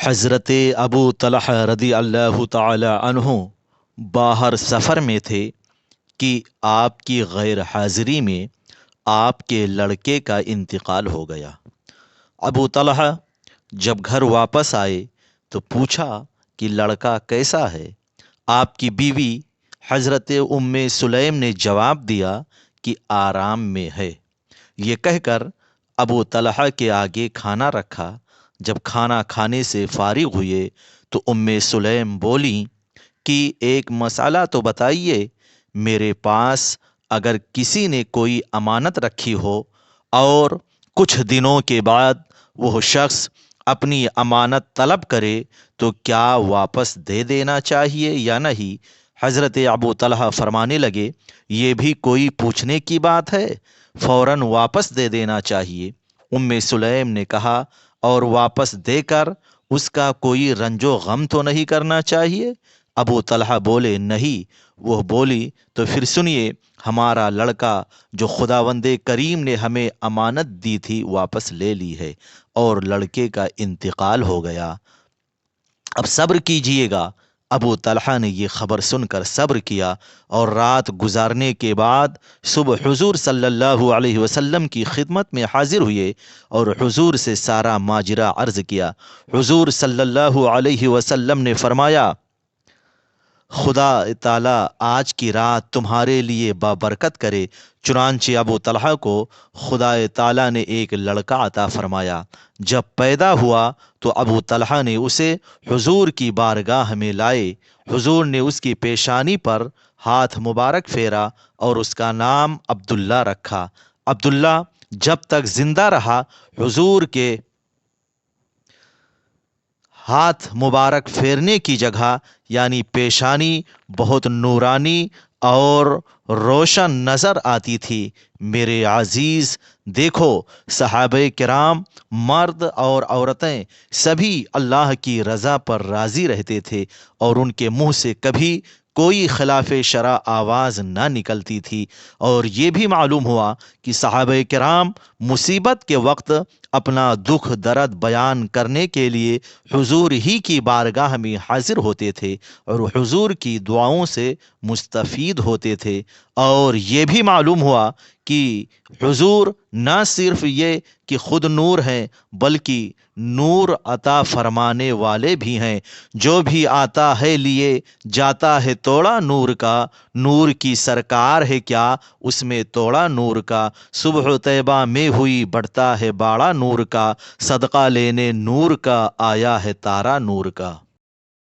حضرت ابو طلحہ رضی اللہ تعالی عنہ باہر سفر میں تھے کہ آپ کی غیر حاضری میں آپ کے لڑکے کا انتقال ہو گیا۔ ابو طلحہ جب گھر واپس آئے تو پوچھا کہ لڑکا کیسا ہے؟ آپ کی بیوی حضرت ام سلیم نے جواب دیا کہ آرام میں ہے۔ یہ کہہ کر ابو طلحہ کے آگے کھانا رکھا۔ جب کھانا کھانے سے فارغ ہوئے تو ام سلیم بولی کہ ایک مسئلہ تو بتائیے، میرے پاس اگر کسی نے کوئی امانت رکھی ہو اور کچھ دنوں کے بعد وہ شخص اپنی امانت طلب کرے تو کیا واپس دے دینا چاہیے یا نہیں؟ حضرت ابو طلحہ فرمانے لگے، یہ بھی کوئی پوچھنے کی بات ہے، فوراً واپس دے دینا چاہیے۔ ام سلیم نے کہا، اور واپس دے کر اس کا کوئی رنج و غم تو نہیں کرنا چاہیے؟ ابو طلحہ بولے، نہیں۔ وہ بولی، تو پھر سنیے، ہمارا لڑکا جو خداوند کریم نے ہمیں امانت دی تھی واپس لے لی ہے اور لڑکے کا انتقال ہو گیا، اب صبر کیجئے گا۔ ابو طلحہ نے یہ خبر سن کر صبر کیا اور رات گزارنے کے بعد صبح حضور صلی اللہ علیہ وسلم کی خدمت میں حاضر ہوئے اور حضور سے سارا ماجرا عرض کیا۔ حضور صلی اللہ علیہ وسلم نے فرمایا، خدا تعالیٰ آج کی رات تمہارے لیے بابرکت کرے۔ چنانچہ ابو طلحہ کو خدا تعالیٰ نے ایک لڑکا عطا فرمایا۔ جب پیدا ہوا تو ابو طلحہ نے اسے حضور کی بارگاہ میں لائے۔ حضور نے اس کی پیشانی پر ہاتھ مبارک پھیرا اور اس کا نام عبداللہ رکھا۔ عبداللہ جب تک زندہ رہا حضور کے ہاتھ مبارک پھیرنے کی جگہ یعنی پیشانی بہت نورانی اور روشن نظر آتی تھی۔ میرے عزیز دیکھو، صحابہ کرام مرد اور عورتیں سبھی اللہ کی رضا پر راضی رہتے تھے اور ان کے منہ سے کبھی کوئی خلاف شرع آواز نہ نکلتی تھی۔ اور یہ بھی معلوم ہوا کہ صحابہ کرام مصیبت کے وقت اپنا دکھ درد بیان کرنے کے لیے حضور ہی کی بارگاہ میں حاضر ہوتے تھے اور حضور کی دعاؤں سے مستفید ہوتے تھے۔ اور یہ بھی معلوم ہوا کہ حضور نہ صرف یہ کہ خود نور ہیں بلکہ نور عطا فرمانے والے بھی ہیں۔ جو بھی آتا ہے لیے جاتا ہے توڑا نور کا، نور کی سرکار ہے کیا اس میں توڑا نور کا، صبح طیبہ میں ہوئی بڑھتا ہے باڑا نور کا، صدقہ لینے نور کا آیا ہے تارا نور کا۔